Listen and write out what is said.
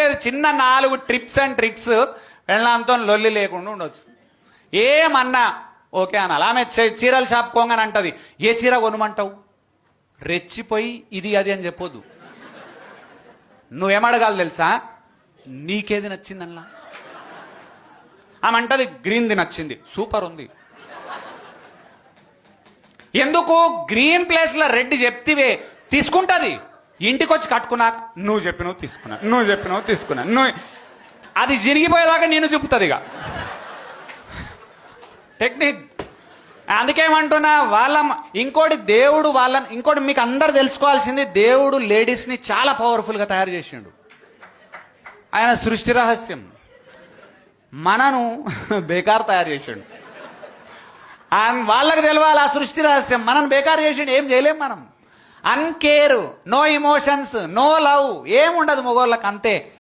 లేదు, చిన్న 4 trips and tricks వెళ్ళడంతో లొల్లి లేకుండా ఉండొచ్చు. ఏమన్నా ఓకే అనాలి. ఆమె చీరల షాప్ కోంగని అంటది, ఏ చీర కొనమంటావు? రెచ్చిపోయి ఇది అది అని చెప్పొద్దు. నువ్వేమడగాలి తెలుసా, నీకేది నచ్చిందల్లా. ఆమె అంటది గ్రీన్ది నచ్చింది, సూపర్ ఉంది. ఎందుకు గ్రీన్ ప్లేస్ లో రెడ్ చెప్తివే తీసుకుంటది. ఇంటికి వచ్చి కట్టుకున్నాక నువ్వు చెప్పినవు తీసుకున్నా, నువ్వు చెప్పినవు తీసుకున్నా, నువ్వు అది జినిగిపోయేదాకా నేను చెప్తుంది ఇక టెక్నిక్. అందుకేమంటున్నా ఇంకోటి దేవుడు ఇంకోటి మీకు అందరు తెలుసుకోవాల్సింది, దేవుడు లేడీస్ ని చాలా పవర్ఫుల్ గా తయారు చేసిండు. ఆయన సృష్టి రహస్యం. మనను బేకార్ తయారు చేసిండు. వాళ్ళకి తెలవాలి ఆ సృష్టి రహస్యం. మనం బేకార్ చేసిండు, ఏం చేయలేం మనం. అన్కేర్, నో ఇమోషన్స్, నో లవ్ ఏముండదు మొగోళ్ళకి, అంతే.